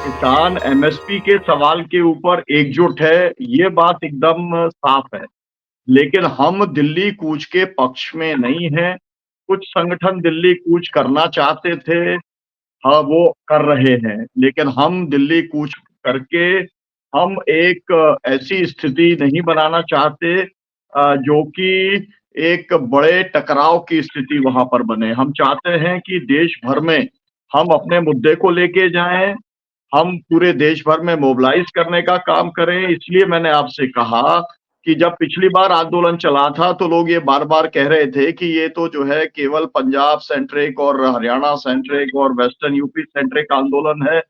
किसान एमएसपी के सवाल के ऊपर एकजुट है, ये बात एकदम साफ है। लेकिन हम दिल्ली कूच के पक्ष में नहीं हैं। कुछ संगठन दिल्ली कूच करना चाहते थे, हाँ, वो कर रहे हैं। लेकिन हम दिल्ली कूच करके हम एक ऐसी स्थिति नहीं बनाना चाहते जो कि एक बड़े टकराव की स्थिति वहाँ पर बने। हम चाहते हैं कि देश भर में हम अपने मुद्दे को लेके जाएँ, हम पूरे देश भर में मोबिलाइज़ करने का काम करें। इसलिए मैंने आपसे कहा कि जब पिछली बार आंदोलन चला था तो लोग ये बार-बार कह रहे थे कि ये तो जो है केवल पंजाब सेंट्रिक और हरियाणा सेंट्रिक और वेस्टर्न यूपी सेंट्रिक आंदोलन है।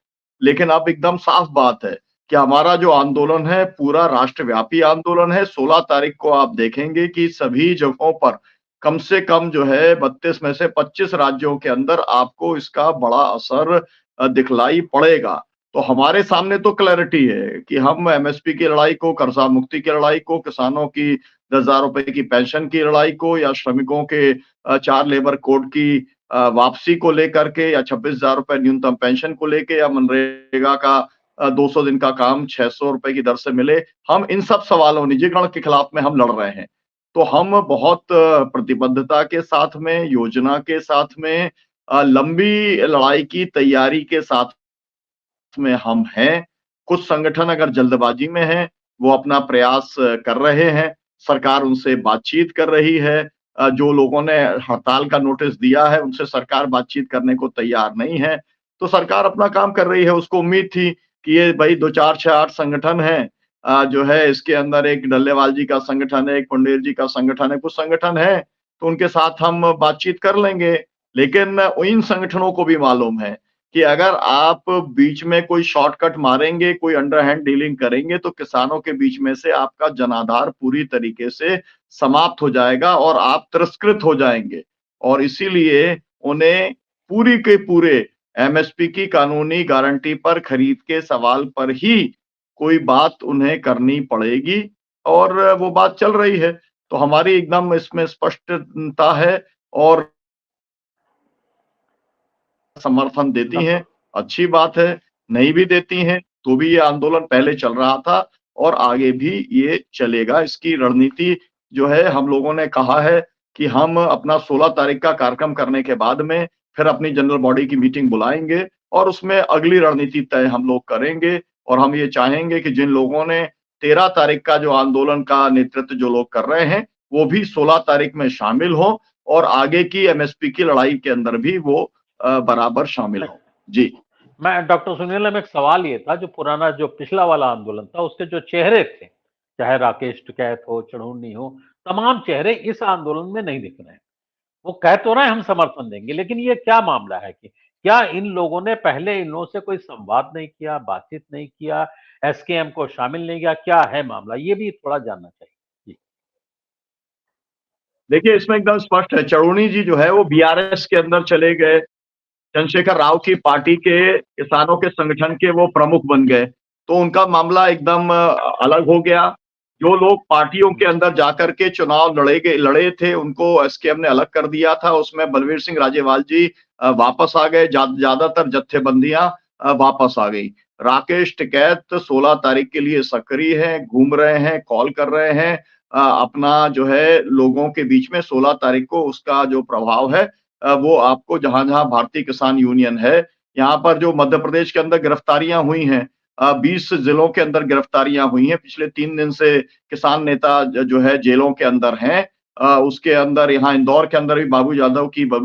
लेकिन अब एकदम साफ बात है कि हमारा जो आंदोलन है पूरा राष्ट्रव्यापी आंदोलन है। 16 तारीख को आप देखेंगे कि सभी जगहों पर कम से कम जो है 32 में से 25 राज्यों के अंदर आपको इसका बड़ा असर दिखलाई पड़ेगा। तो हमारे सामने तो क्लैरिटी है कि हम एमएसपी की लड़ाई को, कर्जा मुक्ति की लड़ाई को, किसानों की 10,000 रुपए की पेंशन की लड़ाई को या श्रमिकों के 4 लेबर कोड की वापसी को लेकर के या 26,000 रुपए न्यूनतम पेंशन को लेके या मनरेगा का 200 दिन का काम 600 रुपए की दर से मिले। हम इन सब सवालों निजीकरण के खिलाफ में हम लड़ रहे हैं। तो हम बहुत प्रतिबद्धता के साथ में, योजना के साथ में लंबी लड़ाई की तैयारी के साथ में हम हैं। कुछ संगठन अगर जल्दबाजी में हैं, वो अपना प्रयास कर रहे हैं, सरकार उनसे बातचीत कर रही है। जो लोगों ने हड़ताल का नोटिस दिया है, उनसे सरकार बातचीत करने को तैयार नहीं है। तो सरकार अपना काम कर रही है, उसको उम्मीद थी कि ये भई 2, 4, 6, 8 संगठन हैं। जो है इसके अंदर एक डल्लेवाल जी का संगठन है, एक पंडेर जी का संगठन है, कुछ संगठन हैं, तो उनके साथ हम बातचीत कर लेंगे। लेकिन इन संगठनों को भी मालूम है कि अगर आप बीच में कोई शॉर्टकट मारेंगे, कोई अंडरहैंड डीलिंग करेंगे, तो किसानों के बीच में से आपका जनाधार पूरी तरीके से समाप्त हो जाएगा और आप तिरस्कृत हो जाएँगे। और इसीलिए उन्हें पूरी के पूरे एमएसपी की कानूनी गारंटी पर खरीद के सवाल पर ही कोई बात उन्हें करनी पड़ेगी और वो बात चल रही है। तो हमारी एकदम इसमें स्पष्टता है और समर्थन देती हैं, डॉक्टर अच्छी बात है, नहीं भी देती हैं, तो भी ये आंदोलन पहले चल रहा था और आगे भी ये चलेगा। इसकी रणनीति जो है हम लोगों ने कहा है कि हम अपना 16 तारीख का कार्यक्रम करने के बाद में फिर अपनी जनरल बॉडी की मीटिंग बुलाएँगे और उसमें अगली रणनीति तय हम लोग करेंगे और हम ये चाहेंगे कि जिन लोगों ने 13 तारीख का जो आंदोलन का नेतृत्व जो लोग कर रहे हैं, वो भी 16 तारीख में शामिल हों और आगे की एमएसपी की लड़ाई के अंदर भी वो बराबर शामिल हों। जी। मैं डॉक्टर सुनील में एक सवाल ये था, जो पुराना जो पिछला वाला आंदोलन था, उसके जो चेहरे थे, चाहे राकेश टिकैत हो, चढ़ूनी हो, तमाम चेहरे इस आंदोलन में नहीं दिख रहे हैं। वो कह तो रहे हैं हम समर्थन देंगे, लेकिन ये क्या मामला है कि क्या इन लोगों ने पहले इन लोगों से कोई संवाद नहीं किया, बातचीत नहीं किया, एसकेएम को शामिल नहीं किया, क्या है मामला? ये भी थोड़ा जानना चाहिए। जी। देखिए, इसमें एकदम स्पष्ट है, चढ़ूनी जी जो है वो बीआरएस के अंदर चले गए, चंद्रशेखर राव की पार्टी के किसानों के संगठन के वो प्रमुख बन गए, तो उनका मामला एकदम अलग हो गया। जो लोग पार्टियों के अंदर जाकर के चुनाव लड़े थे, उनको एसकेएम ने अलग कर दिया था, उसमें बलवीर सिंह राजेवाल जी वापस आ गए, ज़्यादातर जत्थेबंदियाँ वापस आ गई। राकेश टिकैत 16 तारीख के लिए सक्रिय हैं, घूम रहे हैं, कॉल कर रहे हैं, अपना जो है लोगों के बीच में 16 तारीख को उसका जो प्रभाव है वो आपको जहाँ-जहाँ भारतीय किसान यूनियन है, यहाँ पर जो मध्य प्रदेश के अंदर गिरफ्तारियाँ हुई हैं 20 जिलों के अंदर गिरफ्तारियाँ हुई हैं, पिछले 3 दिन से किसान नेता जो है जेलों के अंदर हैं। उसके अंदर यहाँ इंदौर के अंदर भी बबलू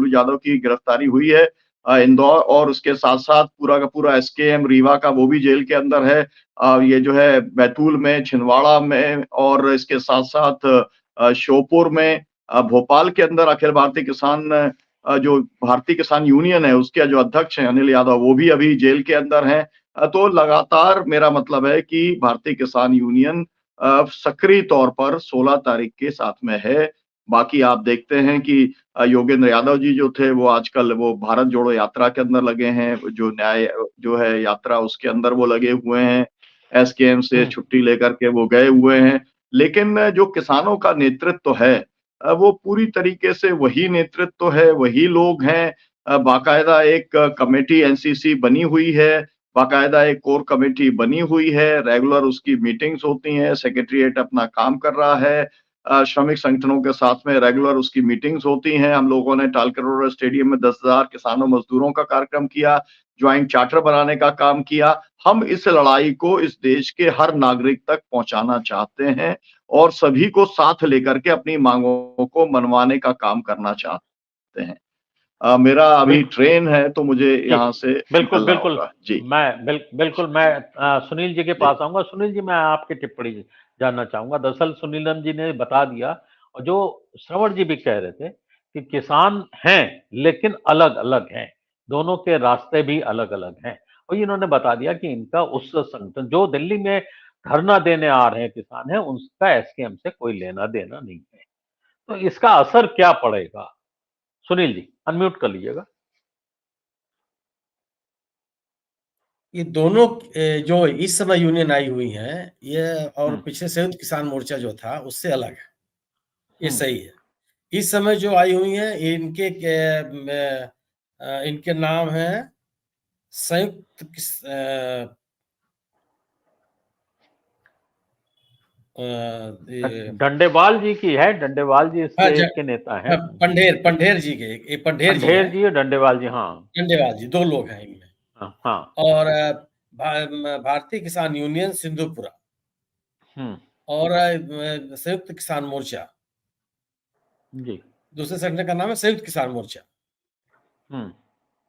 यादव की गिरफ्तारी हुई है। इंदौर और उसके साथ-साथ पूरा का पूरा एसकेएम रीवा का वो भी जेल के अंदर है। ये जो है बैतूल में, छिंदवाड़ा में और इसके साथ-साथ श्योपुर में, भोपाल के अंदर अखिल भारतीय किसान जो भारतीय किसान यूनियन है उसके जो अध्यक्ष हैं अनिल यादव वो भी अभी जेल के अंदर हैं। तो लगातार मेरा मतलब है कि भारतीय किसान यूनियन सक्रिय तौर पर 16 तारीख के साथ में है। बाकी आप देखते हैं कि योगेंद्र यादव जी जो थे वो आजकल वो भारत जोड़ो यात्रा के अंदर लगे हैं, जो न्याय जो है यात्रा उसके अंदर वो लगे हुए हैं। एसकेएम से हुँ। छुट्टी लेकर के वो गए हुए हैं। लेकिन जो किसानों का नेतृत्व है वो पूरी तरीके से वही नेतृत्व है, वही लोग हैं। बाकायदा एक कमेटी एनसीसी बनी हुई है, बाकायदा एक कोर कमेटी बनी हुई है, रेगुलर उसकी मीटिंग्स होती हैं, सेक्रेटेरिएट अपना काम कर रहा है। श्रमिक संगठनों के साथ में रेगुलर उसकी मीटिंग्स होती हैं। हम लोगों ने टालकटोरा स्टेडियम में 10,000 किसानों मजदूरों का कार्यक्रम किया, ज्वाइंट चार्टर बनाने का काम किया। हम इस लड़ाई को इस देश के हर नागरिक तक पहुंचाना चाहते हैं और सभी को साथ लेकर के अपनी मांगों को मनवाने का काम करना चाहते हैं। मेरा अभी बिल्कुल ट्रेन है तो मुझे जी, यहाँ से बिल्कुल, निकलना बिल्कुल। होगा। जी, बिल्कुल मैं सुनील जी के जी। पास आऊँगा। सुनील जी, मैं आपकी टिप्पणी जानना चाहूँगा। दरअसल सुनीलम जी ने बता दिया, और जो श्रवण जी भी कह रहे थे कि किसान हैं, लेकिन अलग-अलग हैं। दोनों के रास्ते भी अलग-अलग हैं। और इन्होंने बता दिया कि इनका उस संगठन जो दिल्ली में धरना देने आ रहे हैं किसान हैं, उसका एसकेएम से कोई लेना-देना नहीं है। तो इसका असर क्या पड़ेगा? सुनील जी, अनम्यूट कर लीजिएगा। ये दोनों जो इस समय यूनियन आई हुई हैं, ये और हुँ, पिछले संयुक्त किसान मोर्चा जो था, उससे अलग है। ये हुँ। सही है। इस समय जो आई हुई हैं, इनके नाम हैं संयुक्त ये डंडेवाल जी की है, डंडेवाल जी हाँ, इसके के नेता हैं। पंढेर जी के, ये पंढेर जी पंढेर हैं, जी और डंडेवाल जी, हाँ। डंडेवाल जी, 2 लोग हैं इनमें। हाँ, हाँ। और भारतीय किसान यूनियन सिंधुपुरा हुँ, और संयुक्त किसान मोर्चा, जी। दूसरे संगठन का नाम है संयुक्त किसान मोर्चा। हुँ,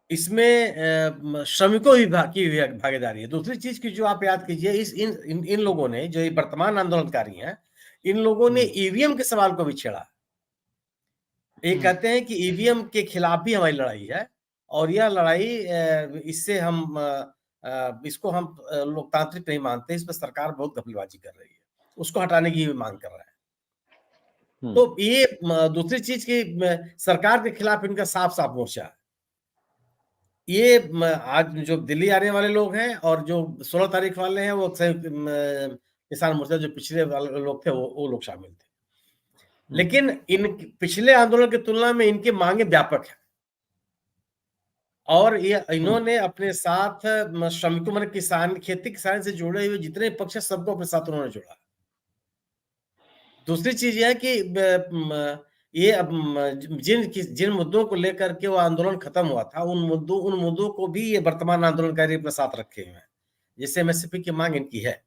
इसमें श्रमिकों की भी भागीदारी है। दूसरी चीज़ की जो आप याद कीजिए, इस इन लोगों ने, जो ये वर्तमान आंदोलनकारी हैं, इन लोगों ने हुँ, ईवीएम के सवाल को भी छेड़ा। ये हुँ, कहते हैं कि ईवीएम के खिलाफ भी हमारी लड़ाई है और यह लड़ाई इससे इसको हम लोकतांत्रिक नहीं मानते, इस पे सरकार बहुत घपलेबाज़ी कर रही है। उसको हटाने की भी माँग कर रहे हैं। हुँ, तो ये दूसरी चीज़ की सरकार के खिलाफ इनका साफ-साफ मोर्चा है। ये आज जो दिल्ली आने वाले लोग हैं और जो 16 तारीख वाले हैं, वो संयुक्त किसान मोर्चा, जो पिछले वाले लोग थे, वो लोग शामिल थे। हुँ, लेकिन इन पिछले आंदोलन की तुलना में इनकी मांगे व्यापक हैं और ये हुँ, इन्होंने अपने साथ श्रमिकों, माने किसान, खेती किसानी से जुड़े हुए जितने पक्ष हैं, सबको अपने साथ उन्होंने जोड़ा। दूसरी चीज़ ये है कि ये अब जिन मुद्दों को लेकर के वो आंदोलन खत्म हुआ था, उन मुद्दों को भी ये वर्तमान आंदोलनकारी अपने साथ रखे हुए हैं। जैसे एमएसपी की मांग इनकी है।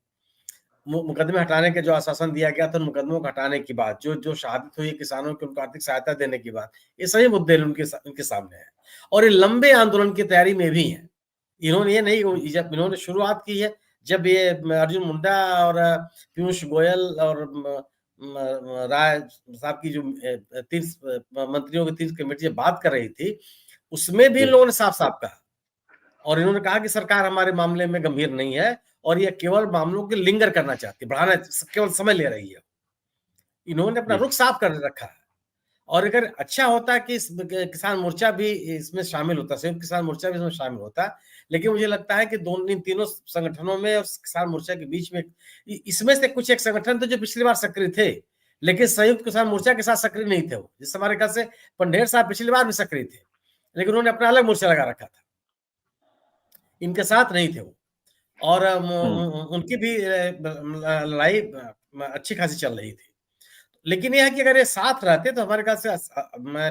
मुकदमे हटाने का जो आश्वासन दिया गया था, उन मुकदमों को हटाने की बात, जो शहादत हुई है किसानों की, उनको आर्थिक सहायता देने की बात, ये सभी मुद्दे उनके सामने हैं और ये लंबे आंदोलन की तैयारी में भी हैं। इन्होंने ये नहीं, जब इन्होंने शुरुआत की है, जब ये अर्जुन मुंडा और पीयूष गोयल और राय साहब की जो 30 मंत्रियों की 30 कमेटी जब बात कर रही थी, उसमें भी इन जी। लोगों ने साफ-साफ कहा और इन्होंने कहा कि सरकार हमारे मामले में गंभीर नहीं है और ये केवल मामलों को लिंगर करना चाहती है, बढ़ाना, केवल समय ले रही है। इन्होंने अपना जी। रुख साफ कर रखा है और अगर अच्छा होता कि इस किसान मोर्चा भी इसमें शामिल होता, संयुक्त किसान मोर्चा भी इसमें शामिल होता, लेकिन मुझे लगता है कि इन तीनों संगठनों में और किसान मोर्चा के बीच में इसमें से कुछ एक संगठन थे जो पिछली बार सक्रिय थे, लेकिन संयुक्त किसान मोर्चा के साथ सक्रिय नहीं थे वो। जिस हमारे ख्याल से पंढेर साहब पिछली बार भी सक्रिय थे, लेकिन उन्होंने अपना अलग मोर्चा लगा रखा था, इनके साथ नहीं थे वो। और हुँ, उनकी भी लड़ाई अच्छी खासी चल रही थी। लेकिन ये है कि अगर ये साथ रहते तो हमारे ख्याल से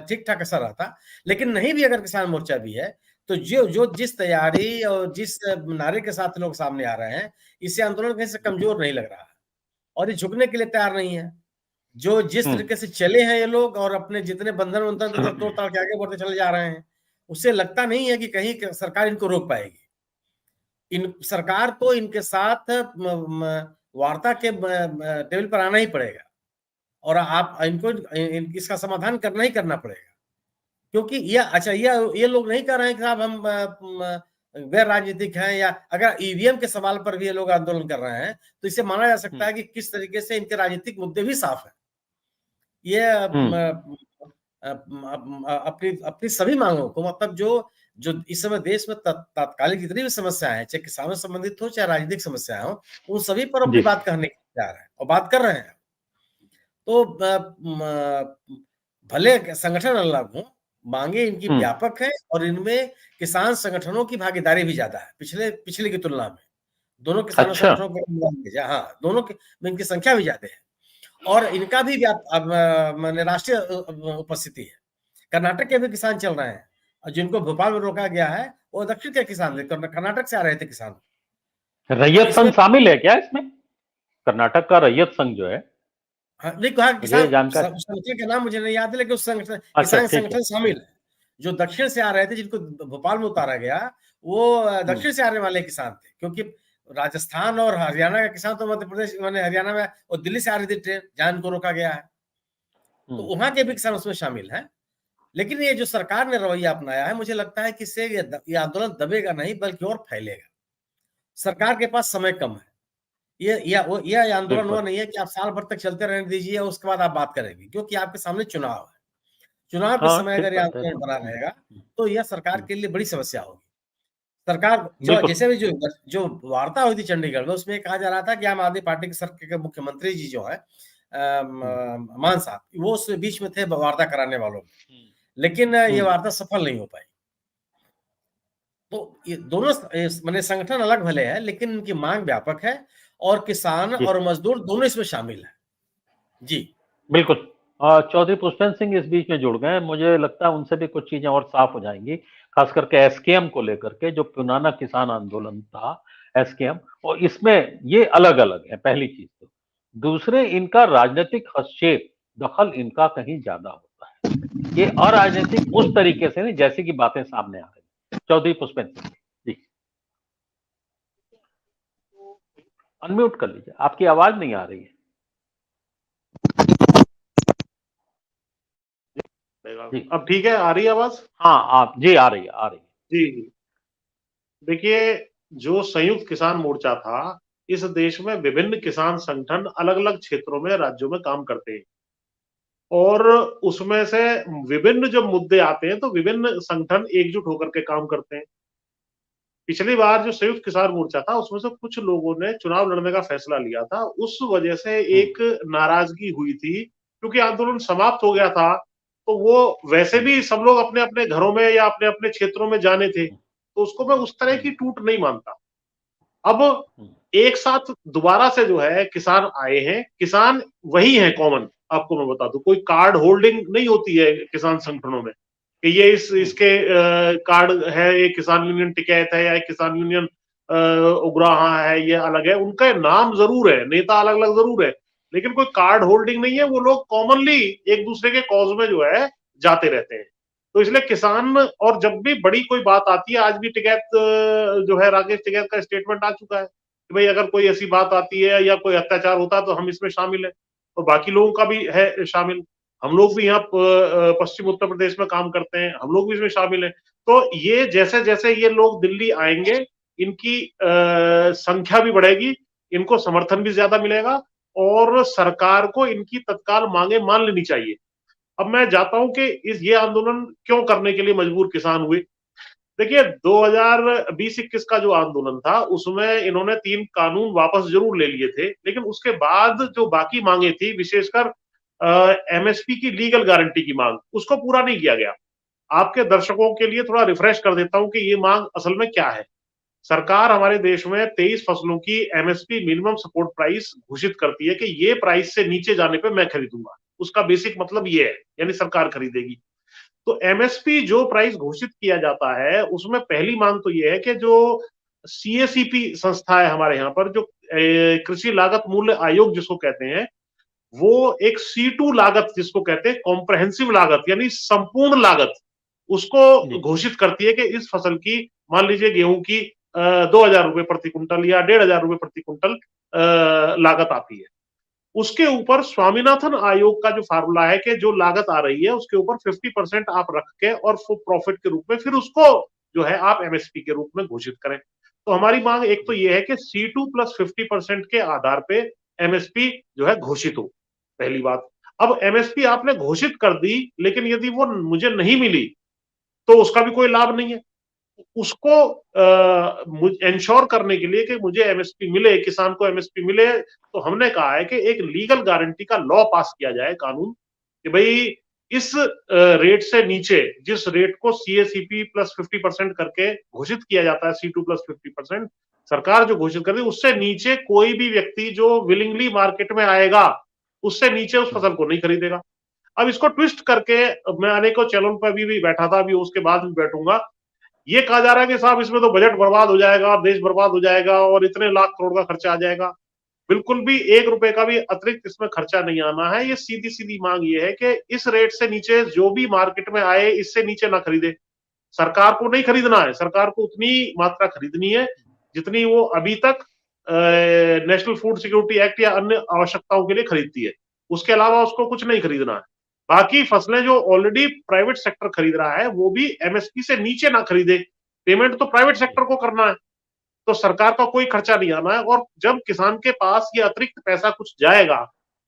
ठीक-ठाक असर आता। लेकिन नहीं भी अगर किसान मोर्चा भी है, तो जो जो जिस तैयारी और जिस नारे के साथ लोग सामने आ रहे हैं, इससे आंदोलन कहीं से कमज़ोर नहीं लग रहा है और ये झुकने के लिए तैयार नहीं है। जो जिस हुँ, तरीके से चले हैं ये लोग और अपने जितने बंधन-वंधन तोड़-ताड़ के आगे बढ़ते चले जा रहे हैं, उससे लगता नहीं है कि कहीं सरकार इनको रोक पाएगी। इन सरकार को इनके साथ म म वार्ता के टेबल पर आना ही पड़ेगा और आप इनको इसका समाधान करना ही करना पड़ेगा। क्योंकि ये लोग नहीं कह रहे हैं कि साहब हम गैर राजनीतिक हैं, या अगर ईवीएम के सवाल पर भी ये लोग आंदोलन कर रहे हैं, तो इसे माना जा सकता हुँ, है कि किस तरीके से इनके राजनीतिक मुद्दे भी साफ हैं। ये हुँ, अपनी अपनी सभी मांगों को, मतलब जो जो इस समय देश में तात्कालिक जितनी भी समस्याएं हैं, चाहे किसानों से संबंधित हो, चाहे राजनीतिक समस्याएं हो, उन सभी पर अपनी जी। बात कहने जा रहे हैं और बात कर रहे हैं। तो भले संगठन अलग हो, मांगे इनकी व्यापक है और इनमें किसान संगठनों की भागीदारी भी ज्यादा है पिछले की तुलना में। दोनों किसानों अच्छा। संगठनों को हाँ, दोनों में इनकी संख्या भी ज्यादा है और इनका भी माने राष्ट्रीय उपस्थिति है। कर्नाटक के भी किसान चल रहे हैं और जिनको भोपाल में रोका गया है वो दक्षिण के किसान थे, कर्नाटक से आ रहे थे किसान। रैयत संघ शामिल है क्या इसमें? कर्नाटक का रैयत संघ जो है, हाँ, नहीं कहा मुझे किसान जानकारी। संगठन का नाम मुझे नहीं याद है, लेकिन उस संगठन अच्छा, किसान ठीक है। संगठन शामिल है। जो दक्षिण से आ रहे थे जिनको भोपाल में उतारा गया वो दक्षिण से आने वाले किसान थे, क्योंकि राजस्थान और हरियाणा का किसान तो मध्य प्रदेश माने हरियाणा में और दिल्ली से आ रही थी ट्रेन, जहां इनको रोका गया है, तो वहां के भी किसान उसमें शामिल हैं। लेकिन ये जो सरकार ने रवैया अपनाया है, मुझे लगता है कि इससे ये आंदोलन दबेगा नहीं बल्कि और फैलेगा। सरकार के पास समय कम है। ये आंदोलन वो नहीं है कि आप साल भर तक चलते रहने दीजिए और उसके बाद आप बात करेंगे, क्योंकि आपके सामने चुनाव है। चुनाव के हाँ, समय ठीक अगर ये बात है। आंदोलन बना रहेगा तो यह सरकार के लिए बड़ी समस्या होगी। सरकार जो बिल्कुल। जैसे भी जो वार्ता हुई थी चंडीगढ़ में, उसमें कहा जा रहा था कि आम आदमी पार्टी के सर के मुख्यमंत्री जी जो है मान साहब, वो उस बीच में थे वार्ता कराने वालों में, लेकिन ये वार्ता सफल नहीं हो पाई। तो ये दोनों माने संगठन अलग भले है, लेकिन इनकी मांग व्यापक है और किसान जी, और मजदूर दोनों इसमें शामिल है। जी बिल्कुल। चौधरी पुष्पेंद्र सिंह इस बीच में जुड़ गए हैं। मुझे लगता है उनसे भी कुछ चीजें और साफ हो जाएंगी, खास करके एसकेएम को लेकर के, जो पुराना किसान आंदोलन था एसकेएम, और इसमें ये अलग अलग है, पहली चीज तो। दूसरे, इनका राजनीतिक हस्तक्षेप, दखल इनका कहीं ज्यादा होता है। ये अराजनीतिक उस तरीके से नहीं जैसे कि बातें सामने आ रही है। चौधरी पुष्पेंद्र सिंह जी, अनम्यूट कर लीजिए, आपकी आवाज नहीं आ रही है। जी, अब ठीक है, आ रही है आवाज? हाँ, आप जी आ रही है, आ रही है। जी जी। देखिए, जो संयुक्त किसान मोर्चा था, इस देश में विभिन्न किसान संगठन अलग अलग क्षेत्रों में, राज्यों में काम करते हैं और उसमें से विभिन्न जब मुद्दे आते हैं तो विभिन्न संगठन एकजुट होकर के काम करते हैं। पिछली बार जो संयुक्त किसान मोर्चा था उसमें से कुछ लोगों ने चुनाव लड़ने का फैसला लिया था, उस वजह से एक नाराजगी हुई थी, क्योंकि आंदोलन समाप्त हो गया था। तो वो वैसे भी सब लोग अपने अपने घरों में या अपने अपने क्षेत्रों में जाने थे, तो उसको मैं उस तरह की टूट नहीं मानता। अब एक साथ दोबारा से जो है किसान आए हैं, किसान वही है कॉमन। आपको मैं बता दूं, कोई कार्ड होल्डिंग नहीं होती है किसान संगठनों में कि ये इसके कार्ड है, ये किसान यूनियन टिकैत है या किसान यूनियन उग्राहा है, ये अलग है। उनका नाम जरूर है, नेता अलग अलग जरूर है, लेकिन कोई कार्ड होल्डिंग नहीं है। वो लोग कॉमनली एक दूसरे के कॉज में जो है जाते रहते हैं। तो इसलिए किसान, और जब भी बड़ी कोई बात आती है, आज भी टिकैत जो है, राकेश टिकैत का स्टेटमेंट आ चुका है कि भाई अगर कोई ऐसी बात आती है या कोई अत्याचार होता है तो हम इसमें शामिल है, तो बाकी लोगों का भी है शामिल। हम लोग भी यहाँ पश्चिम उत्तर प्रदेश में काम करते हैं, हम लोग भी इसमें शामिल हैं। तो ये जैसे जैसे ये लोग दिल्ली आएंगे, इनकी संख्या भी बढ़ेगी, इनको समर्थन भी ज्यादा मिलेगा और सरकार को इनकी तत्काल मांगे मान लेनी चाहिए। अब मैं जाता हूं कि ये आंदोलन क्यों करने के लिए मजबूर किसान हुए। देखिए, 2020-21 का जो आंदोलन था उसमें इन्होंने 3 कानून वापस जरूर ले लिए थे, लेकिन उसके बाद जो बाकी मांगे थी, विशेषकर एमएसपी की लीगल गारंटी की मांग, उसको पूरा नहीं किया गया। आपके दर्शकों के लिए थोड़ा रिफ्रेश कर देता हूं कि ये मांग असल में क्या है। सरकार हमारे देश में 23 फसलों की एमएसपी, मिनिमम सपोर्ट प्राइस, घोषित करती है कि ये प्राइस से नीचे जाने पे मैं खरीदूंगा। उसका बेसिक मतलब ये है, यानी सरकार खरीदेगी। तो एमएसपी जो प्राइस घोषित किया जाता है, उसमें पहली मांग तो ये है कि जो सीएसीपी संस्था है हमारे यहाँ पर, जो कृषि लागत मूल्य आयोग जिसको कहते हैं, वो एक C2 लागत जिसको कहते हैं, कॉम्प्रहेंसिव लागत यानी संपूर्ण लागत, उसको घोषित करती है कि इस फसल की, मान लीजिए गेहूं की 2,000 रुपए प्रति कुंटल या 1,500 रुपए प्रति कुंटल लागत आती है। उसके ऊपर स्वामीनाथन आयोग का जो फार्मूला है कि जो लागत आ रही है उसके ऊपर 50% आप रख के और प्रॉफिट के रूप में फिर उसको जो है आप एमएसपी के रूप में घोषित करें। तो हमारी मांग एक तो ये है कि C2 प्लस 50% के आधार पे एमएसपी जो है घोषित हो, पहली बात। अब एमएसपी आपने घोषित कर दी, लेकिन यदि वो मुझे नहीं मिली तो उसका भी कोई लाभ नहीं है। उसको इंश्योर करने के लिए कि मुझे एमएसपी मिले, किसान को एमएसपी मिले, तो हमने कहा है कि एक लीगल गारंटी का लॉ पास किया जाए, कानून, कि भाई इस रेट से नीचे, जिस रेट को CACP प्लस 50% करके घोषित किया जाता है, C2 प्लस 50%, सरकार जो घोषित कर रही है, उससे नीचे कोई भी व्यक्ति जो विलिंगली मार्केट में आएगा, उससे नीचे उस फसल को नहीं खरीदेगा। अब इसको ट्विस्ट करके मैं अनेकों चैनल पर भी बैठा था, अभी उसके बाद भी बैठूंगा, ये कहा जा रहा है कि साहब इसमें तो बजट बर्बाद हो जाएगा, देश बर्बाद हो जाएगा और इतने लाख करोड़ का खर्चा आ जाएगा। बिल्कुल भी 1 रुपए का भी अतिरिक्त इसमें खर्चा नहीं आना है। ये सीधी सीधी मांग ये है कि इस रेट से नीचे जो भी मार्केट में आए, इससे नीचे ना खरीदे। सरकार को नहीं खरीदना है, सरकार को उतनी मात्रा खरीदनी है जितनी वो अभी तक नेशनल फूड सिक्योरिटी एक्ट या अन्य आवश्यकताओं के लिए खरीदती है। उसके अलावा उसको कुछ नहीं खरीदना है। बाकी फसलें जो ऑलरेडी प्राइवेट सेक्टर खरीद रहा है, वो भी MSP से नीचे ना खरीदे। पेमेंट तो प्राइवेट सेक्टर को करना है, तो सरकार का कोई खर्चा नहीं आना है। और जब किसान के पास ये अतिरिक्त पैसा कुछ जाएगा,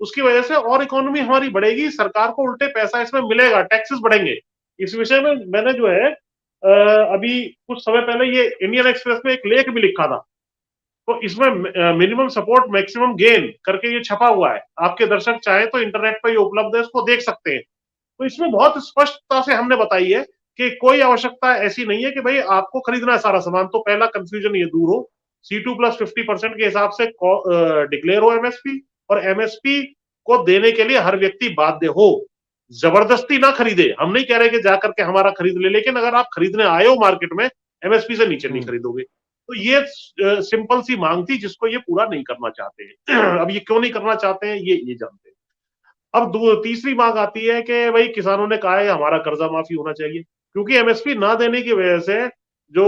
उसकी वजह से और इकोनॉमी हमारी बढ़ेगी, सरकार को उल्टे पैसा इसमें मिलेगा, टैक्सेस बढ़ेंगे। इस विषय में मैंने जो है अभी कुछ समय पहले ये इंडियन एक्सप्रेस में एक लेख भी लिखा था, तो इसमें मिनिमम सपोर्ट मैक्सिमम गेन करके ये छपा हुआ है। आपके दर्शक चाहे तो इंटरनेट पर ये उपलब्ध है, इसको देख सकते हैं। तो इसमें बहुत स्पष्टता से हमने बताई है कि कोई आवश्यकता ऐसी नहीं है कि भाई आपको खरीदना है सारा सामान। तो पहला कंफ्यूजन ये दूर हो, C2 प्लस 50% के हिसाब से डिक्लेयर हो MSP, और MSP को देने के लिए हर व्यक्ति बाध्य हो। जबरदस्ती ना खरीदे। हम नहीं कह रहे कि जाकर के हमारा खरीद ले, लेकिन अगर आप खरीदने आए हो मार्केट में, MSP से नीचे नहीं खरीदोगे। तो ये सिंपल सी मांग थी जिसको ये पूरा नहीं करना चाहते हैं। अब ये क्यों नहीं करना चाहते हैं ये जानते हैं। अब तीसरी मांग आती है कि भाई किसानों ने कहा है हमारा कर्जा माफी होना चाहिए, क्योंकि MSP ना देने की वजह से जो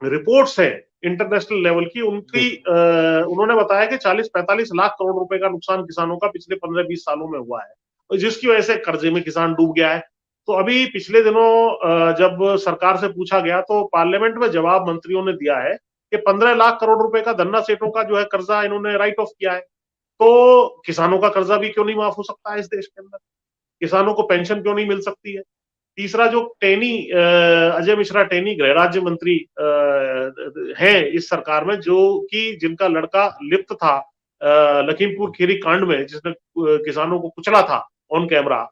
रिपोर्ट्स है इंटरनेशनल लेवल की, उनकी उन्होंने बताया कि 40-45 लाख करोड़ रुपए का नुकसान किसानों का पिछले 15-20 सालों में हुआ है, जिसकी वजह से कर्जे में किसान डूब गया है। तो अभी पिछले दिनों जब सरकार से पूछा गया तो पार्लियामेंट में जवाब मंत्रियों ने दिया है कि 15 लाख करोड़ रुपए का धन्ना सेठों का जो है कर्जा इन्होंने राइट ऑफ किया है। तो किसानों का कर्जा भी क्यों नहीं माफ हो सकता है इस देश के अंदर? किसानों को पेंशन क्यों नहीं मिल सकती है? तीसरा, जो अजय मिश्रा टेनी गृह राज्य मंत्री हैं इस सरकार में, जो कि जिनका लड़का लिप्त था लखीमपुर खीरी कांड में, जिसने किसानों को कुचला था ऑन कैमरा,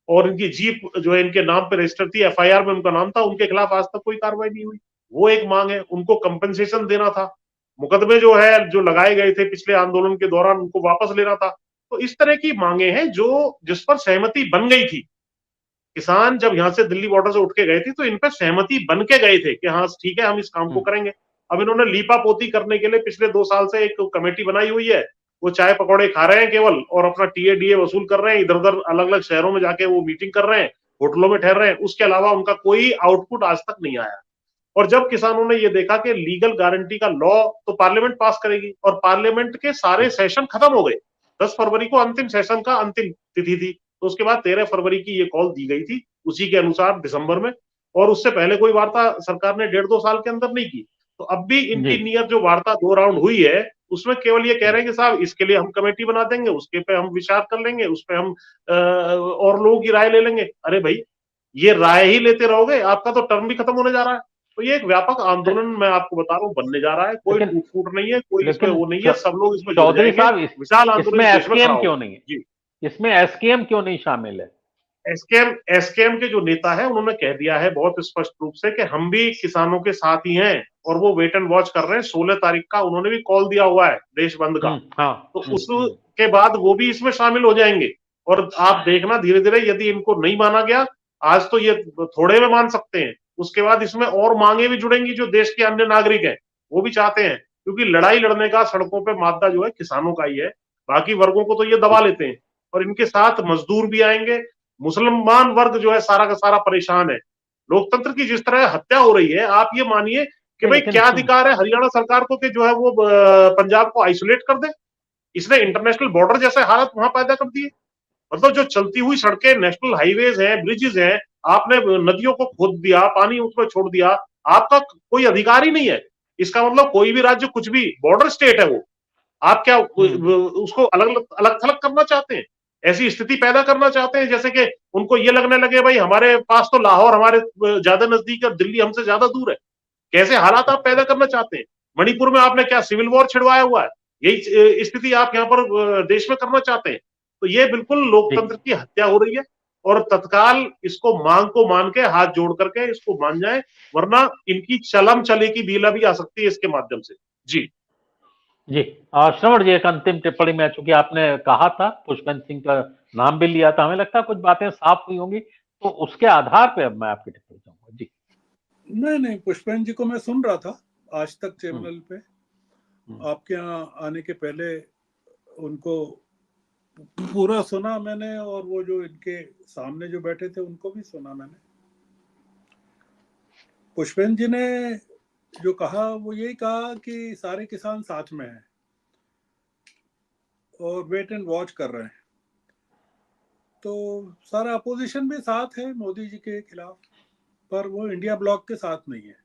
और इनकी जीप जो है इनके नाम पे रजिस्टर थी, FIR में उनका नाम था, उनके खिलाफ आज तक कोई कार्रवाई नहीं हुई। वो एक मांग है। उनको कंपनसेशन देना था, मुकदमे जो है जो लगाए गए थे पिछले आंदोलन के दौरान, उनको वापस लेना था। तो इस तरह की मांगे हैं जिस पर सहमति बन गई थी। किसान जब यहाँ से दिल्ली बॉर्डर से उठ के गए थे तो इन पर सहमति बन के गए थे कि हाँ ठीक है, हम इस काम को करेंगे। अब इन्होंने लीपा पोती करने के लिए पिछले 2 साल से एक कमेटी बनाई हुई है। वो चाय पकौड़े खा रहे हैं केवल, और अपना TADA वसूल कर रहे हैं, इधर उधर अलग अलग शहरों में जाके वो मीटिंग कर रहे हैं, होटलों में ठहर रहे हैं। उसके अलावा उनका कोई आउटपुट आज तक नहीं आया। और जब किसानों ने ये देखा कि लीगल गारंटी का लॉ तो पार्लियामेंट पास करेगी, और पार्लियामेंट के सारे सेशन खत्म हो गए, 10 फरवरी को अंतिम सेशन का अंतिम तिथि थी, तो उसके बाद 13 फरवरी की ये कॉल दी गई थी, उसी के अनुसार दिसंबर में। और उससे पहले कोई वार्ता सरकार ने 1.5-2 साल के अंदर नहीं की। तो अब भी इनकी नियत जो वार्ता 2 राउंड हुई है, उसमें केवल ये कह रहे हैं कि साहब इसके लिए हम कमेटी बना देंगे, उसके पे हम विचार कर लेंगे, उस पे हम और लोगों की राय ले लेंगे। अरे भाई, ये राय ही लेते रहोगे, आपका तो टर्म भी खत्म होने जा रहा है। तो ये एक व्यापक आंदोलन मैं आपको बता रहा हूँ बनने जा रहा है। कोई टूट फूट नहीं है, कोई इसमें वो नहीं है, सब लोग इसमें जुड़ चौधरी जाएंगे। साहब, विशाल आंदोलन इसमें देश में खड़ा SKM होगा। क्यों नहीं है? जी, इसमें SKM क्यों नहीं शामिल है? SKM के जो नेता है उन्होंने कह दिया है बहुत स्पष्ट रूप से कि हम भी किसानों के साथ ही हैं, और वो वेट एंड वॉच कर रहे हैं। 16 तारीख का उन्होंने भी कॉल दिया हुआ है देश बंद का। हाँ, तो उसके बाद वो भी इसमें शामिल हो जाएंगे। और आप देखना धीरे धीरे, यदि इनको नहीं माना गया, आज तो ये थोड़े में मान सकते हैं, उसके बाद इसमें और मांगे भी जुड़ेंगी जो देश के अन्य नागरिक हैं, वो भी चाहते हैं। क्योंकि लड़ाई लड़ने का सड़कों पे मादा जो है किसानों का ही है, बाकी वर्गों को तो ये दबा लेते हैं। और इनके साथ मजदूर भी आएंगे, मुसलमान वर्ग जो है सारा का सारा परेशान है। लोकतंत्र की जिस तरह हत्या हो रही है, आप ये मानिए कि भाई क्या अधिकार है हरियाणा सरकार को कि जो है वो पंजाब को आइसोलेट कर दे? इसने इंटरनेशनल बॉर्डर जैसे हालत वहां पैदा कर दिए। मतलब जो चलती हुई सड़कें, नेशनल हाईवेज हैं, ब्रिजेस हैं, आपने नदियों को खोद दिया, पानी उसमें छोड़ दिया, आपका कोई अधिकार ही नहीं है। इसका मतलब कोई भी राज्य कुछ भी, बॉर्डर स्टेट है वो, आप क्या उसको अलग अलग थलग करना चाहते हैं? ऐसी स्थिति पैदा करना चाहते हैं जैसे कि उनको ये लगने लगे भाई हमारे पास तो लाहौर हमारे ज्यादा नजदीक है, दिल्ली हमसे ज्यादा दूर है। कैसे हालात आप पैदा करना चाहते हैं? मणिपुर में आपने क्या सिविल वॉर छिड़वाया हुआ है? यही स्थिति आप यहाँ पर देश में करना चाहते हैं? तो ये बिल्कुल लोकतंत्र की हत्या हो रही है। और तत्काल इसको मांग को मान के हाथ जोड़ करके इसको मान जाए, वरना इनकी चलम चले की ढीला भी आ सकती है इसके माध्यम से। जी जी। श्रवण जी, एक अंतिम टिप्पणी में, चूंकि आपने कहा था पुष्पेंद्र सिंह का नाम भी लिया था, हमें लगता है कुछ बातें साफ हुई होंगी, तो उसके आधार पे अब मैं आपकी टिप्पणी चाहूंगा। जी। नहीं, पुष्पेंद्र जी को मैं सुन रहा था आज तक चैनल पे, आपके यहाँ आने के पहले उनको पूरा सुना मैंने, और वो जो इनके सामने जो बैठे थे उनको भी सुना मैंने। पुष्पेंद्र जी ने जो कहा वो यही कहा कि सारे किसान साथ में हैं और वेट एंड वॉच कर रहे हैं। तो सारा अपोजिशन भी साथ है मोदी जी के खिलाफ, पर वो इंडिया ब्लॉक के साथ नहीं है।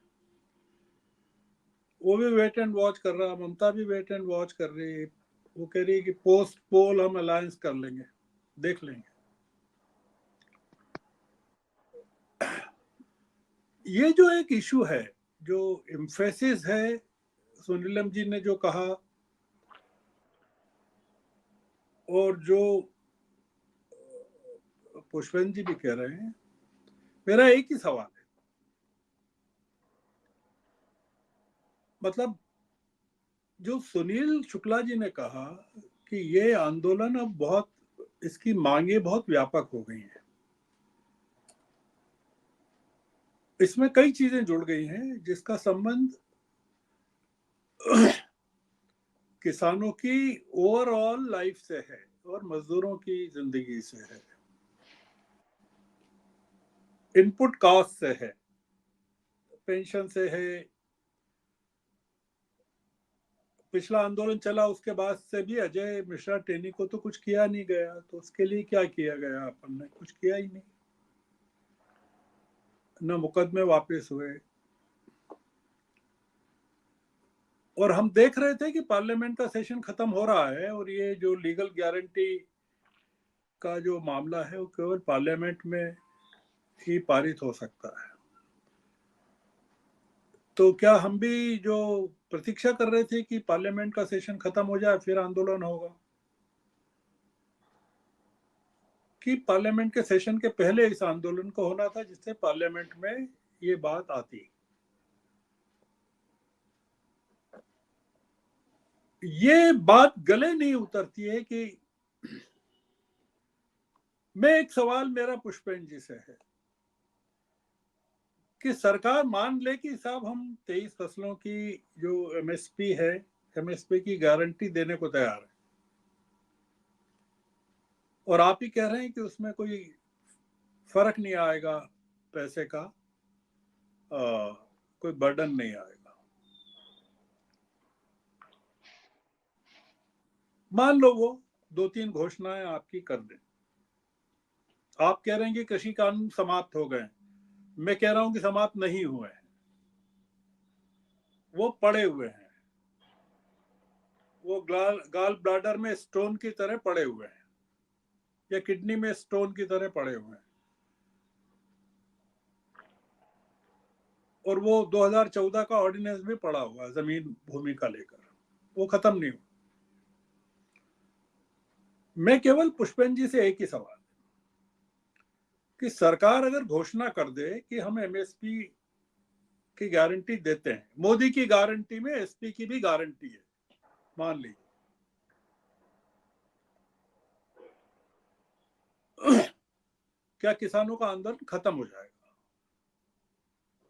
वो भी वेट एंड वॉच कर रहा है, ममता भी वेट एंड वॉच कर रही है। वो कह रही है कि पोस्ट पोल हम अलायंस कर लेंगे, देख लेंगे। ये जो एक इशू है, जो एम्फेसिस है, सुनीलम जी ने जो कहा और जो पुष्पेंद्र जी भी कह रहे हैं, मेरा एक ही सवाल है, मतलब जो सुनील शुक्ला जी ने कहा कि ये आंदोलन अब बहुत, इसकी मांगे बहुत व्यापक हो गई हैं, इसमें कई चीजें जुड़ गई हैं जिसका संबंध किसानों की ओवरऑल लाइफ से है और मजदूरों की जिंदगी से है, इनपुट कॉस्ट से है, पेंशन से है। पिछला आंदोलन चला उसके बाद से भी अजय मिश्रा टेनी को तो कुछ किया नहीं गया, तो उसके लिए क्या किया गया? अपन ने कुछ किया ही नहीं, न मुकदमे वापस हुए। और हम देख रहे थे कि पार्लियामेंट का सेशन खत्म हो रहा है और ये जो लीगल गारंटी का जो मामला है वो केवल पार्लियामेंट में ही पारित हो सकता है। तो क्या हम भी जो प्रतीक्षा कर रहे थे कि पार्लियामेंट का सेशन खत्म हो जाए फिर आंदोलन होगा, कि पार्लियामेंट के सेशन के पहले इस आंदोलन को होना था जिससे पार्लियामेंट में ये बात आती? ये बात गले नहीं उतरती है कि मैं एक सवाल मेरा पुष्पेंद्र जी से है कि सरकार मान ले कि साहब हम 23 फसलों की जो एमएसपी है, एमएसपी की गारंटी देने को तैयार है, और आप ही कह रहे हैं कि उसमें कोई फर्क नहीं आएगा, पैसे का कोई बर्डन नहीं आएगा। मान लो वो 2-3 घोषणाएं आपकी कर दें, आप कह रहे हैं कि कृषि कानून समाप्त हो गए, मैं कह रहा हूं कि समाप्त नहीं हुए हैं, वो पड़े हुए हैं, वो गाल ब्लैडर में स्टोन की तरह पड़े हुए हैं या किडनी में स्टोन की तरह पड़े हुए हैं, और वो 2014 का ऑर्डिनेंस भी पड़ा हुआ जमीन भूमि का लेकर, वो खत्म नहीं हुआ। मैं केवल पुष्पेंद्र जी से एक ही सवाल कि सरकार अगर घोषणा कर दे कि हम एमएसपी की गारंटी देते हैं, मोदी की गारंटी में एसपी की भी गारंटी है, मान लीजिए, क्या किसानों का आंदोलन खत्म हो जाएगा?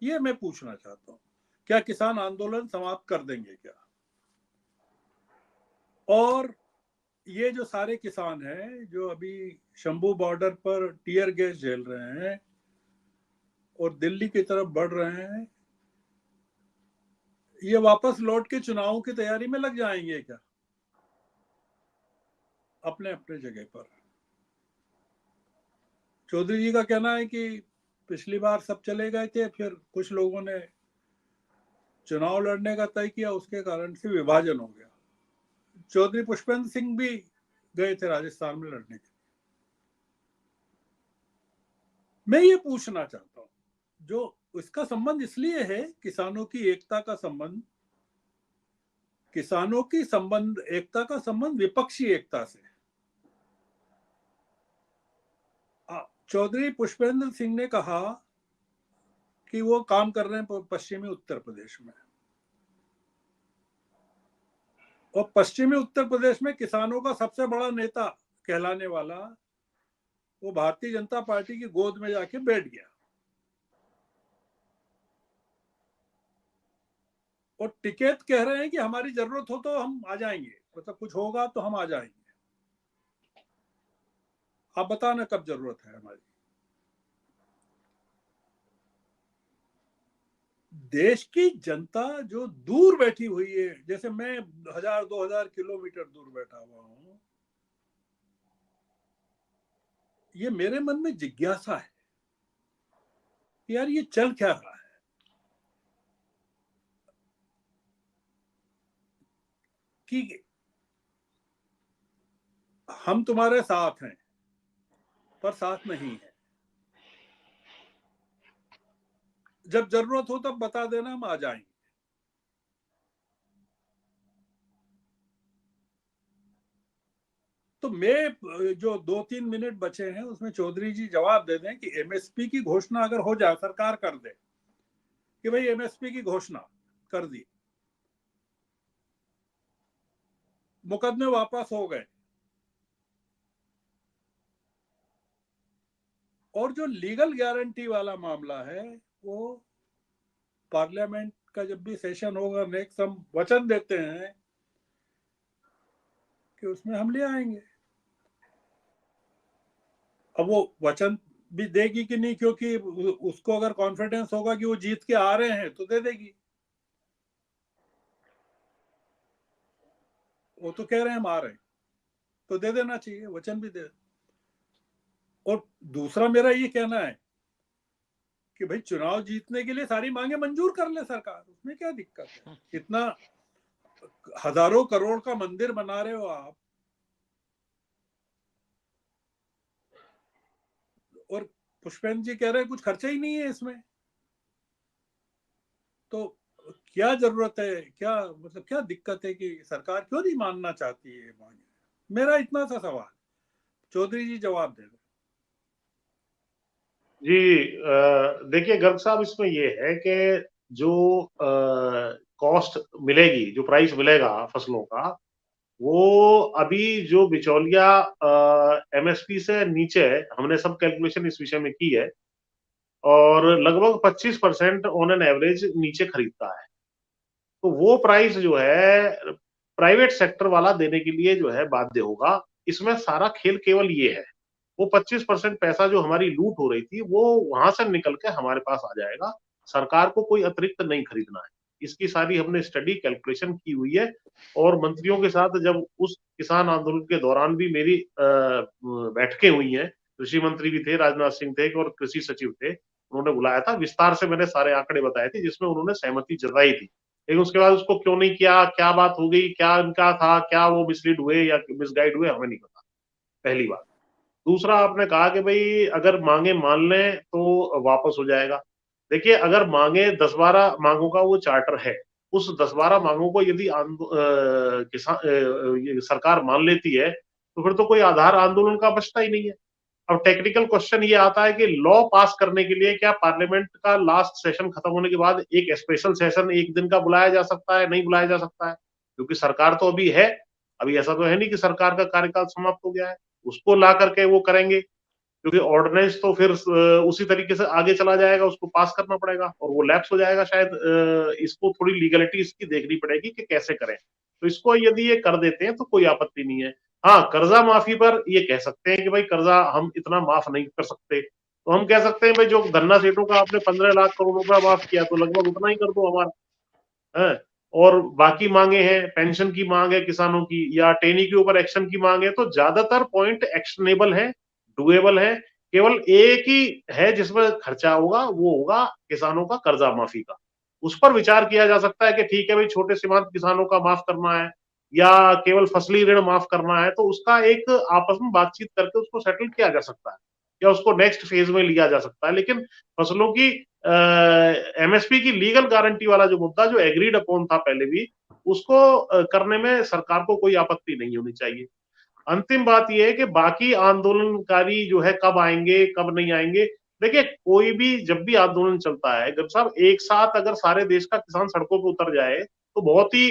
ये मैं पूछना चाहता हूं, क्या किसान आंदोलन समाप्त कर देंगे क्या? और ये जो सारे किसान हैं जो अभी शंभू बॉर्डर पर टीयर गैस झेल रहे हैं और दिल्ली की तरफ बढ़ रहे हैं, ये वापस लौट के चुनावों की तैयारी में लग जाएंगे क्या? अपने अपने जगह पर चौधरी जी का कहना है कि पिछली बार सब चले गए थे, फिर कुछ लोगों ने चुनाव लड़ने का तय किया, उसके कारण से विभाजन हो गया। चौधरी पुष्पेंद्र सिंह भी गए थे राजस्थान में लड़ने के। मैं ये पूछना चाहता हूं, जो इसका संबंध इसलिए है, किसानों की एकता का संबंध, किसानों की संबंध एकता का संबंध विपक्षी एकता से। चौधरी पुष्पेंद्र सिंह ने कहा कि वो काम कर रहे हैं पश्चिमी उत्तर प्रदेश में, और पश्चिमी उत्तर प्रदेश में किसानों का सबसे बड़ा नेता कहलाने वाला वो भारतीय जनता पार्टी की गोद में जाके बैठ गया और टिकैत कह रहे हैं कि हमारी जरूरत हो तो हम आ जाएंगे, मतलब कुछ होगा तो हम आ जाएंगे, आप बताना कब जरूरत है हमारी। देश की जनता जो दूर बैठी हुई है, जैसे मैं 1000-2000 किलोमीटर दूर बैठा हुआ हूं, ये मेरे मन में जिज्ञासा है यार ये चल क्या रहा है। कि हम तुम्हारे साथ हैं पर साथ नहीं है, जब जरूरत हो तब बता देना, हम आ जाएंगे। तो मैं जो 2-3 मिनट बचे हैं उसमें चौधरी जी जवाब दे दें कि एमएसपी की घोषणा अगर हो जाए, सरकार कर दे कि भाई एमएसपी की घोषणा कर दी, मुकदमे वापस हो गए, और जो लीगल गारंटी वाला मामला है वो पार्लियामेंट का जब भी सेशन होगा नेक्स्ट, हम वचन देते हैं कि उसमें हम ले आएंगे। अब वो वचन भी देगी कि नहीं, क्योंकि उसको अगर कॉन्फिडेंस होगा कि वो जीत के आ रहे हैं तो दे देगी, वो तो कह रहे हैं हम आ रहे हैं तो दे देना चाहिए, वचन भी दे। और दूसरा मेरा ये कहना है कि भाई चुनाव जीतने के लिए सारी मांगे मंजूर कर ले सरकार, उसमें क्या दिक्कत है। इतना हजारों करोड़ का मंदिर बना रहे हो आप, और पुष्पेंद्र जी कह रहे हैं कुछ खर्चा ही नहीं है इसमें, तो क्या जरूरत है, क्या मतलब क्या दिक्कत है कि सरकार क्यों नहीं मानना चाहती है मांगे। मेरा इतना सा सवाल, चौधरी जी जवाब दे दें। जी देखिए गर्ग साहब, इसमें ये है कि जो कॉस्ट मिलेगी, जो प्राइस मिलेगा फसलों का, वो अभी जो बिचौलिया एमएसपी से नीचे है, हमने सब कैलकुलेशन इस विषय में की है, और लगभग 25% ऑन एन एवरेज नीचे खरीदता है। तो वो प्राइस जो है प्राइवेट सेक्टर वाला देने के लिए जो है बाध्य होगा। इसमें सारा खेल केवल ये है, वो 25% पैसा जो हमारी लूट हो रही थी वो वहां से निकल के हमारे पास आ जाएगा। सरकार को कोई अतिरिक्त नहीं खरीदना है। इसकी सारी हमने स्टडी कैलकुलेशन की हुई है, और मंत्रियों के साथ जब उस किसान आंदोलन के दौरान भी मेरी बैठकें हुई हैं, कृषि मंत्री भी थे, राजनाथ सिंह थे, और कृषि सचिव थे, उन्होंने बुलाया था, विस्तार से मैंने सारे आंकड़े बताए थे जिसमें उन्होंने सहमति जताई थी। लेकिन उसके बाद उसको क्यों नहीं किया, क्या बात हो गई, क्या इनका था, क्या वो मिसलीड हुए या मिसगाइड हुए, हमें नहीं पता, पहली बात। दूसरा, आपने कहा कि भाई अगर मांगे मान लें तो वापस हो जाएगा। देखिए, अगर मांगे 10-12 मांगों का वो चार्टर है, उस 10-12 मांगों को यदि सरकार मान लेती है तो फिर तो कोई आधार आंदोलन का बचता ही नहीं है। अब टेक्निकल क्वेश्चन ये आता है कि लॉ पास करने के लिए क्या पार्लियामेंट का लास्ट सेशन खत्म होने के बाद एक स्पेशल सेशन एक दिन का बुलाया जा सकता है, नहीं बुलाया जा सकता है? क्योंकि सरकार तो अभी है, अभी ऐसा तो है नहीं कि सरकार का कार्यकाल समाप्त हो गया है, उसको ला करके वो करेंगे, क्योंकि ऑर्डिनेंस तो फिर उसी तरीके से आगे चला जाएगा, उसको पास करना पड़ेगा और वो लैप्स हो जाएगा शायद। इसको थोड़ी लीगलिटी इसकी देखनी पड़ेगी कि कैसे करें। तो इसको यदि ये कर देते हैं तो कोई आपत्ति नहीं है। हाँ, कर्जा माफी पर ये कह सकते हैं कि भाई कर्जा हम इतना माफ नहीं कर सकते, तो हम कह सकते हैं भाई जो धन्ना सेठों का आपने 15 लाख करोड़ रुपया माफ किया तो लगभग उतना ही कर दो हमारा है। और बाकी मांगे हैं, पेंशन की मांग है किसानों की, या टेनी के ऊपर एक्शन की मांग है, तो ज्यादातर पॉइंट एक्शनेबल है, डुएबल है। केवल एक ही है जिसमें खर्चा होगा, वो होगा किसानों का कर्जा माफी का। उस पर विचार किया जा सकता है कि ठीक है भाई, छोटे सीमांत किसानों का माफ करना है या केवल फसली ऋण माफ करना है, तो उसका एक आपस में बातचीत करके उसको सेटल किया जा सकता है या उसको नेक्स्ट फेज में लिया जा सकता है। लेकिन फसलों की एमएसपी की लीगल गारंटी वाला जो मुद्दा जो एग्रीड अपॉन था पहले भी, उसको करने में सरकार को कोई आपत्ति नहीं होनी चाहिए। अंतिम बात यह है कि बाकी आंदोलनकारी जो है कब आएंगे कब नहीं आएंगे। देखिए, कोई भी जब भी आंदोलन चलता है गर्ग साहब, एक साथ अगर सारे देश का किसान सड़कों पे उतर जाए तो बहुत ही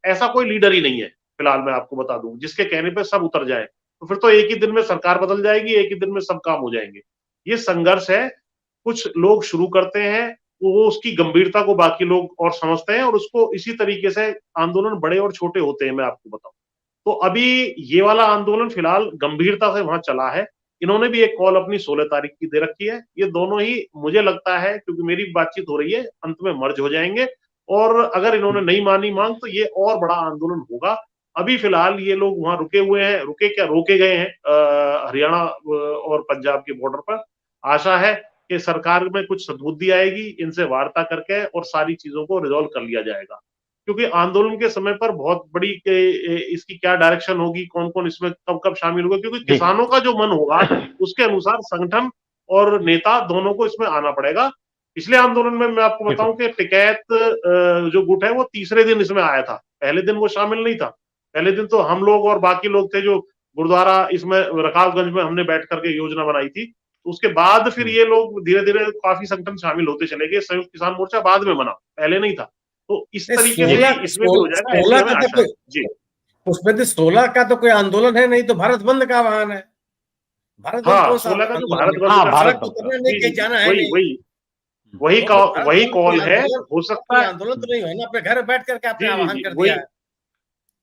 ऐसा कोई लीडर ही नहीं है फिलहाल मैं आपको बता दूं जिसके कहने पे सब उतर जाए। तो फिर तो एक ही दिन में सरकार बदल जाएगी, एक ही दिन में सब काम हो जाएंगे। ये संघर्ष है, कुछ लोग शुरू करते हैं, वो उसकी गंभीरता को बाकी लोग और समझते हैं और उसको इसी तरीके से आंदोलन बड़े और छोटे होते हैं, मैं आपको बताऊं। तो अभी ये वाला आंदोलन फिलहाल गंभीरता से वहां चला है। इन्होंने भी एक कॉल अपनी 16 तारीख की दे रखी है। ये दोनों ही मुझे लगता है, क्योंकि मेरी बातचीत हो रही है, अंत में मर्ज हो जाएंगे और अगर इन्होंने नहीं मानी मांग तो ये और बड़ा आंदोलन होगा। अभी फिलहाल ये लोग वहां रुके हुए हैं, रुके क्या रोके गए हैं हरियाणा और पंजाब के बॉर्डर पर। आशा है कि सरकार में कुछ सद्बुद्धि आएगी, इनसे वार्ता करके और सारी चीजों को रिजॉल्व कर लिया जाएगा। क्योंकि आंदोलन के समय पर बहुत बड़ी इसकी क्या डायरेक्शन होगी, कौन कौन इसमें कब कब शामिल होगा, क्योंकि किसानों का जो मन होगा उसके अनुसार संगठन और नेता दोनों को इसमें आना पड़ेगा। पिछले आंदोलन में मैं आपको बताऊं कि टिकैत जो गुट है वो तीसरे दिन इसमें आया था, पहले दिन वो शामिल नहीं था। पहले दिन तो हम लोग और बाकी लोग थे जो गुरुद्वारा इसमें रकाबगंज में हमने बैठ करके योजना बनाई थी। तो उसके बाद फिर ये लोग धीरे धीरे काफी संगठन शामिल होते चले गए। संयुक्त किसान मोर्चा बाद में बना, पहले नहीं था। तो इस तरीके से इसमें भी हो जाएगा, ऐसी हमें आशा है। जी, उसमें तो 16 का तो कोई आंदोलन है नहीं, तो भारत बंद का आह्वान है। भारत बंद कौन सा 16 का जो भारत आंदोलन है? बंद भारत तो बंद करना नहीं, कहीं जाना है वही नहीं। वही वही तो भारत वही बंद कॉल कोई है, आंदोलन हो सकता है। आंदोलन तो नहीं है ना, अपने घर बैठ करके आपने जी जी आह्वान जी, कर वही दिया है।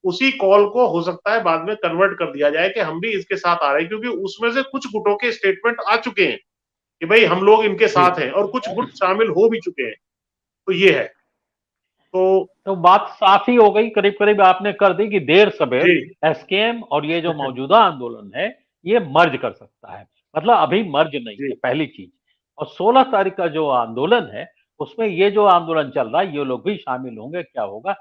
उसी कॉल को हो सकता है बाद में कन्वर्ट कर दिया जाए कि हम भी इसके साथ आ रहे हैं, क्योंकि उसमें से कुछ गुटों के स्टेटमेंट आ चुके हैं कि भाई हम लोग इनके साथ हैं और कुछ गुट शामिल हो भी चुके हैं। तो ये है। तो बात साफ ही हो गई, करीब करीब आपने कर दी कि देर सवेर जी एसकेएम और ये जो मौजूदा आंदोलन है ये मर्ज कर सकता है। मतलब अभी मर्ज नहीं जी है, पहली चीज। और 16 तारीख का जो आंदोलन है उसमें ये जो आंदोलन चल रहा है ये लोग भी शामिल होंगे, क्या होगा